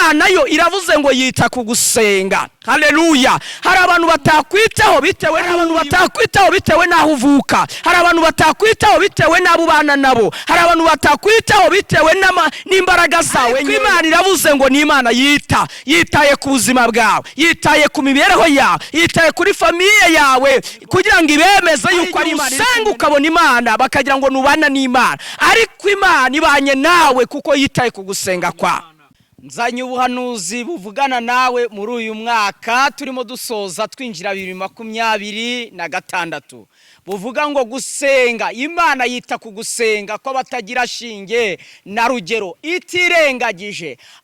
Imana yo iravuze ngo yita ku gusenga. Haleluya. Hari abantu batakwitaho bitewe n'abantu batakwitaho bitewe naho uvuka. Hari abantu batakwitaho bitewe n'abo bana nabo. Hari abantu batakwitaho bitewe n'imbaraga zawe. Imana iravuze ngo ni Imana yitaye ku buzima bwawe, yitaye ku mibereho yawe, yitaye kuri famiye yawe, kugira ngo ibemeze yuko ari Imana. Senga ukabona Imana bakagira ngo nubana n'Imana, ariko Imana ibanye nawe kuko yitaye ku gusenga kwa. Nzanye ubuhanuzi buvugana nawe muri uyu mwaka turimo dusoza twinjira 2026, buvuga ngo gusenga. Imana yita ku gusenga ko batagira shinge na rugero,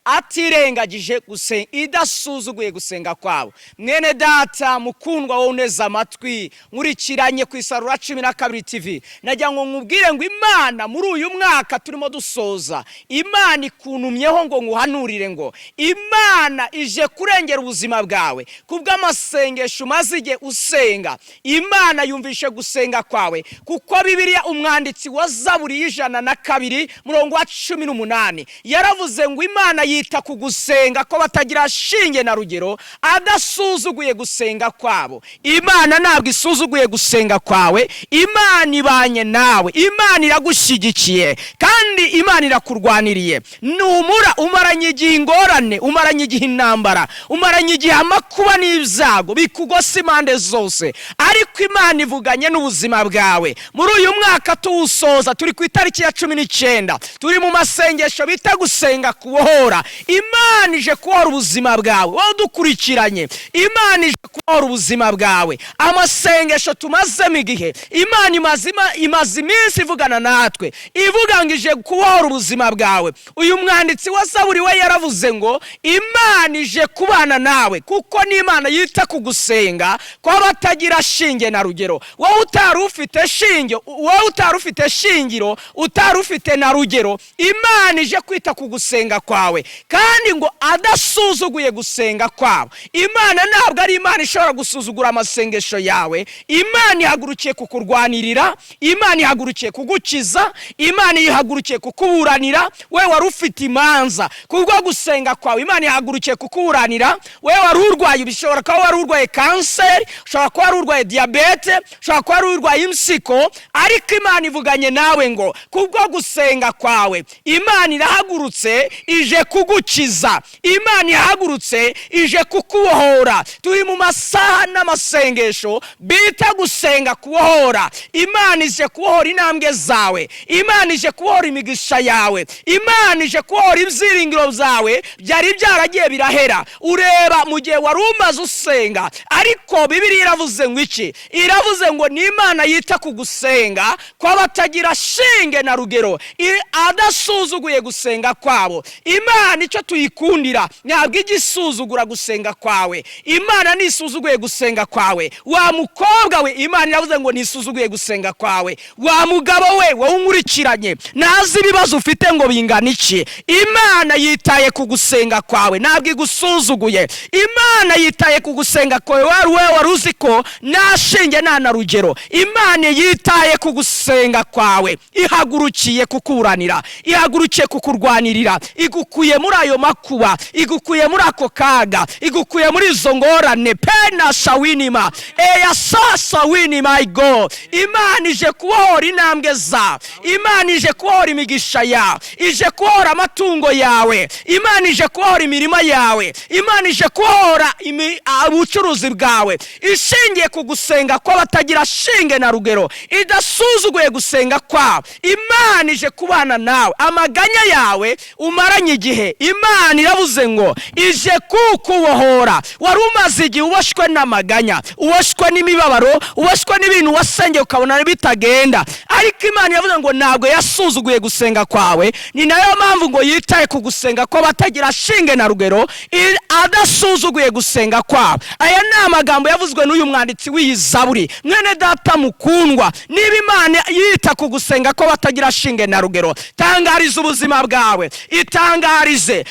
atirengagije gusenga, idasuzuguye gusenga kwabo. Mwene data mukundwa wowe uneza amatwi nkurikiranye ku Isarura 12 TV, najya ngo nkubwire ngo Imana muri uyu mwaka turimo dusoza, Imana ikuntumyeho ngo nguhanurire ngo Imana ije kurengera ubuzima bwawe kubw'amasengesho mazige usenga. Imana yumvishe gusenga kwawe, kuko Bibiliya umwanditsi wa Zaburi 102:18 yaravuze ngo Imana yita ku gusenga ko batagira shinge na rugero, adasuzuguye gusenga kwabo. Imana ntabwo isuzuguye gusenga kwawe. Imana ibanye nawe, Imana iragushyigikiye kandi Imana irakurwaniriye. Numura umaranye igihe ingorane, umaranye igihe intambara, umaranye igihe amakuba n'ibyago bikugose impande zose, ariko Imana ivuganye n'ubuzima bwawe. Muri uyu mwaka tuwusoza turi ku itariki ya 19, turi mu masengesho bita gusenga kubohora. Imana ije kubohora ubuzima bwawe, wowe dukurikiranye. Imana ije kubohora ubuzima bwawe. Amasengesho tumazemo igihe, Imana imaze iminsi ivugana natwe, ivuga ngo ije kubohora ubuzima bwawe. Uyu mwanditsi wa Zaburi we yaravuze ngo Imana ije kubana nawe, kuko ni Imana yita ku gusenga ko batagira shinge na rugero. Wowe utari ufite shinge, wowe utari ufite shingiro, utari ufite na rugero, Imana ije kwita ku gusenga kwawe, kandi ngo adasuzuguye gusenga kwabo. Imana ntabwo ari Imana ishobora gusuzugura amasengesho yawe. Imana ihagurukiye kukurwanirira, Imana ihagurukiye kugukiza, Imana ihagurukiye kukuburanira. We wari ufite imanza kubwo gusenga kwawe, Imana ihagurukiye kukuburanira. We wari urwaye, bishobora kuba wari urwaye kanseri, ushobora kuba wari urwaye diabete, ushobora kuba wari urwaye impyiko, ariko Imana ivuganye nawe ngo kubwo gusenga kwawe Imana irahagurutse ije kugukiza. Imana ihagurutse ije kukubohora. Turi mu masaha n'amasengesho bita gusenga kubohora. Imana ije kubohora intambwe zawe, Imana ije kubohora imigisha yawe, Imana ije kubohora ibyiringiro zawe byari byaragiye birahera. Ureba mu gihe wari umaze usenga, ariko Bibiliya iravuze ngo iki? Iravuze ngo ni Imana yita ku gusenga ko batagira shinge na rugero, adasuzuguye gusenga kwabo. Imana icyo tuyikundira, ntabwo igisuzugura gusenga kwawe. Imana nisuzuguye gusenga kwawe. Wa mukobwa we, Imana iravuze ngo nisuzuguye gusenga kwawe. Wa mugabo we, wowe unkurikiranye, nazi ibibazo ufite ngo bingana iki, Imana yitaye ku gusenga kwawe, ntabwo igusuzuguye. Imana yitaye ku gusenga kwawe. Wari uzi ko nta shinge nta na rugero. Imana yitaye ku gusenga kwawe, ihagurukiye kukuranira, ihagurukiye kukurwanirira, igukuye muri ayo makuba, igukuye muri ako kaga, igukuye muri izo ngorane. Pena shawinima eya sasa wini my God. Imana ije kubohora intambwe zawe, Imana ije kubohora imigisha yawe, ije kubohora amatungo yawe, Imana ije kubohora imirima yawe, Imana ije kubohora ubucuruzi bwawe, ishingiye ku gusenga ko batagira shinge na rugero, idasuzuguye gusenga kwabo. Imana ije kubana nawe. Amaganya yawe umaranye igihe, Imana iravuze ngo ije kukubohora. Wari umaze igihe ubashwe n'amaganya, ubashwe n'imibabaro, ubashwe n'ibintu wasengeye ukabona bitagenda, ariko Imana yavuze ngo ntabwo yasuzuguye gusenga kwawe. Ni nayo mpamvu ngo yitaye ku gusenga ko batagira shinge na rugero, adasuzuguye gusenga kwabo. Aya ni amagambo yavuzwe n'uyu mwanditsi w'iyi Zaburi. Mwene data mukundwa, niba Imana yita ku gusenga ko batagira shinge na rugero, tangariza ubuzima bwawe,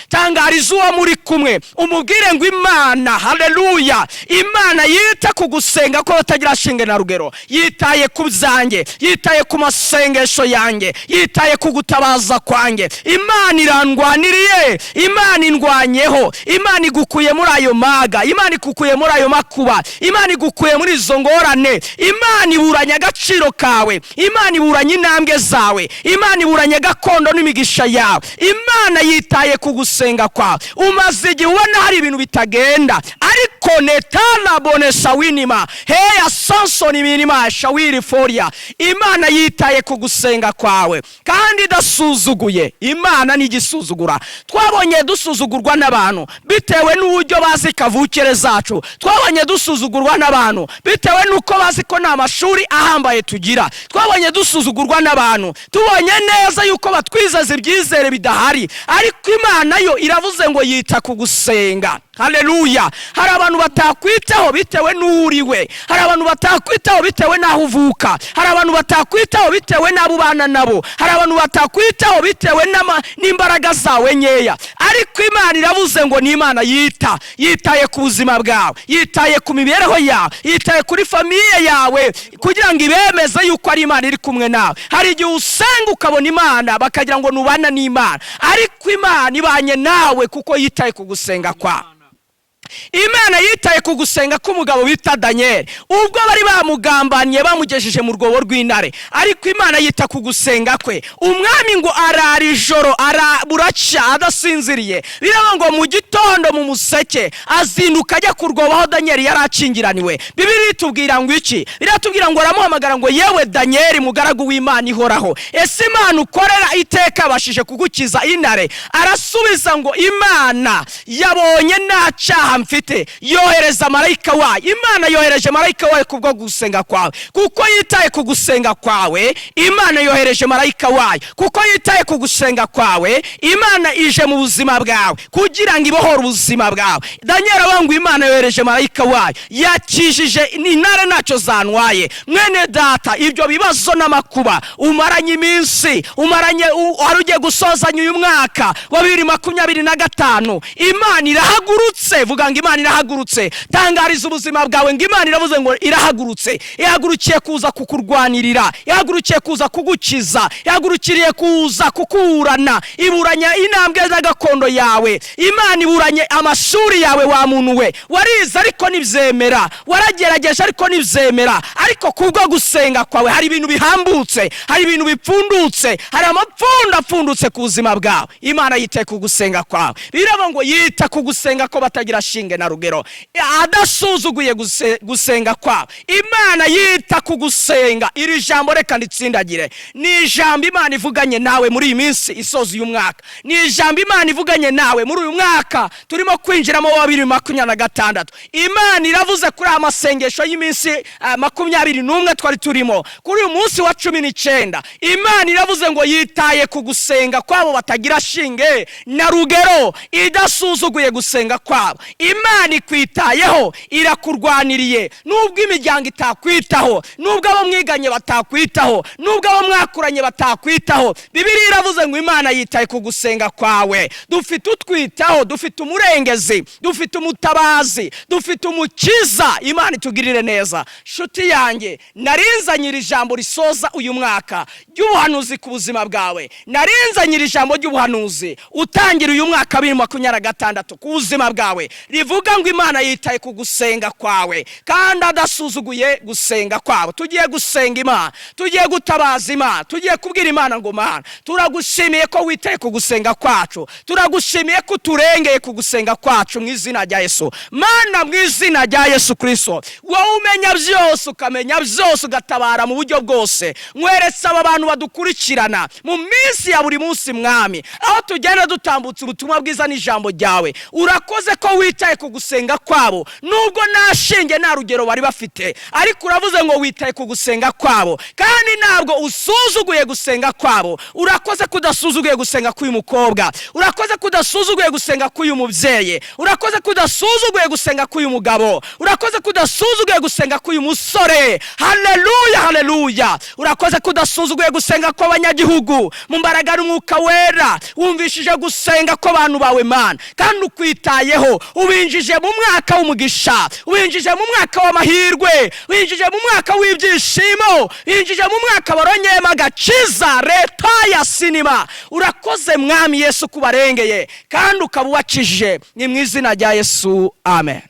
tangariza uwo muri kumwe, umubwire ngo Imana, haleluya, Imana yita ku gusenga ko batagira shinge na rugero, yitaye ku byanjye, yitaye ku masengesho yanjye, yitaye ku gutabaza kwanjye. Imana irandwaniriye, Imana indwanyeho, Imana igukuye muri ayo maga, Imana igukuye muri ayo makuba, Imana igukuye muri izo ngorane. Imana iburanye agaciro kawe, Imana iburanye intambwe zawe, Imana iburanye gakondo n'imigisha yawe. Imana yitaye ku gusenga kwawe. Umaze igihe ubona hari ibintu bitagenda, ariko netana bonesa winima heya sansoni minima shawiri foria. Imana yitaye ku gusenga kwawe kandi idasuzuguye. Imana n'igisuzugura. Twabonye dusuzugurwa n'abantu bitewe n'uburyo bazi kavukire zacu, twabonye dusuzugurwa n'abantu bitewe n'uko bazi ko nta mashuri ahambaye tugira, twabonye dusuzugurwa n'abantu tubonye neza yuko batwizeza ibyizere bidahari, ariko Imana yo iravuze ngo yita ku gusenga. Haleluya. Hari abantu batakwitaho bitewe n'uriwe, hari abantu batakwitaho bitewe n'aho uvuka, hari abantu batakwitaho bitewe n'abo ubana nabo, hari abantu batakwitaho bitewe n'imbaraga zawe nkeya, ariko Imana iravuze ngo ni Imana yitaye ku buzima bwawe, yitaye ku mibereho yawe, yitaye kuri famiye yawe, kugira ngo ibemeze yuko ari Imana iri kumwe nawe. Hari igihe usenga ukabona Imana bakagira ngo nubana n'Imana, ariko Imana ibanye nawe kuko yitaye ku gusenga kwawe. Imana yitaye ku gusenga k'umugabo bita Daniel, ubwo bari bamugambaniye bamugejeje mu rwobo rw'intare, ariko Imana yita ku gusenga kwe. Umwami ngo arara ijoro buracya adasinziriye, biraba ngo mu gitondo mu museke azinduka ajya ku rwobo aho Daniel yari akingiraniwe. Bibiliya itubwira ngo iki? Biratubwira ngo aramuhamagara ngo yewe Daniel mugaragu w'Imana ihoraho, ese Imana ukorera iteka abashije kugukiza intare? Arasubiza ngo Imana yabonye nta cyaha mfite, yohereza marayika wayo. Imana yohereje marayika wayo kubwo gusenga kwawe, kuko yitaye ku gusenga kwawe. Imana yohereje marayika wayo kuko yitaye ku gusenga kwawe. Imana ije mu buzima bwawe kugira ngo ibohore ubuzima bwawe. Daniel wangu, Imana yohereje marayika wayo, yakijije intare ntacyo zantwaye. Mwene data, ibyo bibazo n'amakuba umaranye iminsi, wari ugiye gusozanya uyu mwaka wa 2025, Imana irahagurutse. Vuga ngo Imana irahagurutse. Tangariza ubuzima bwawe ngo Imana iravuze ngo irahagurutse. Ihagurukiye kuza kukurwanirira, ihagurukiye kuza kugukiza, ihagurukiriye kuza kukurana. Iburanya intambwe z'agakondo yawe, Imana iburanye amashuri yawe. Wa muntu we, warize ariko nibyemera, waragerageje ariko nibyemera, ariko kubwo gusenga kwawe hari ibintu bihambutse, hari ibintu bipfundutse, hari amapfundo apfundutse ku buzima bwawe. Imana yitaye ku gusenga kwawe. Biraba ngo yita ku gusenga ko batagira shinge na rugero, adasuzuguye gusenga kwawe. Imana yita ku gusenga. Iri jambo reka nditsindagire, ni ijambo Imana ivuganye nawe muri iyi minsi isoza uyu mwaka, ni ijambo Imana ivuganye nawe muri uyu mwaka turimo kwinjiramo wa 2026. Imana iravuze kuri amasengesho y'iminsi 21 twari turimo, kuri uyu munsi wa 19, Imana iravuze ngo yitaye ku gusenga kwabo batagira shinge na rugero, idasuzuguye gusenga kwabo. Imana ikwitayeho, irakurwaniriye. Nubwo imiryango itakwitaho, nubwo abo mwiganye batakwitaho, nubwo abo mwakuranye batakwitaho, Bibiliya iravuze ngo Imana yitaye ku gusenga kwawe. Dufite utwitaho, dufite umurengezi, dufite umutabazi, dufite umukiza. Imana itugirire neza. Shuti yanjye, narinzanyira ijambo risoza uyu mwaka ry'ubuhanuzi ku buzima bwawe. Narinzanyira ijambo ry'ubuhanuzi utangira uyu mwaka 2026 ku buzima bwawe, rivuga ngo Imana yitaye ku gusenga kwawe kandi adasuzuguye gusenga kwawe. Tugiye gusenga Imana, tugiye gutabaza Imana, tugiye kubwira Imana ngo Mana, turagushimiye ko witaye ku gusenga kwacu, turagushimiye ko turengeye ku gusenga kwacu mu izina rya Yesu. Mana, mu izina rya Yesu Kristo, wowe umenya byose, ukamenya byose, ugatabara mu buryo bwose. Mweretse aba bantu badukurikirana mu minsi ya buri munsi Mwami, aho tugenda dutambutse ubutumwa bwiza n'ijambo ryawe. Urakoze ko witaye witaye ku gusenga kwabo, nubwo nta shinge nta rugero bari bafite, ariko uravuze ngo witaye ku gusenga kwabo, kandi ntabwo usuzuguye gusenga kwabo. Urakoze kudasuzuguye gusenga k'uyu mukobwa, urakoze kudasuzuguye gusenga k'uyu mubyeyi, urakoze kudasuzuguye gusenga k'uyu mugabo, urakoze kudasuzuguye gusenga k'uyu musore. Haleluya, haleluya. Urakoze kudasuzuguye gusenga kw'abanyagihugu mu mbaraga n'umwuka wera. Wumvishije gusenga kw'abantu bawe Mana, kandi ukwitayeho, ubinjije mu mwaka w'umugisha, ubinjije mu mwaka w'amahirwe, ubinjije mu mwaka w'ibyishimo, ubinjije mu mwaka baronyemo agakiza, leta ya sinima. Urakoze Mwami Yesu kubarengeye, kandi ukaba ubakije, ni mu izina rya Yesu, amen.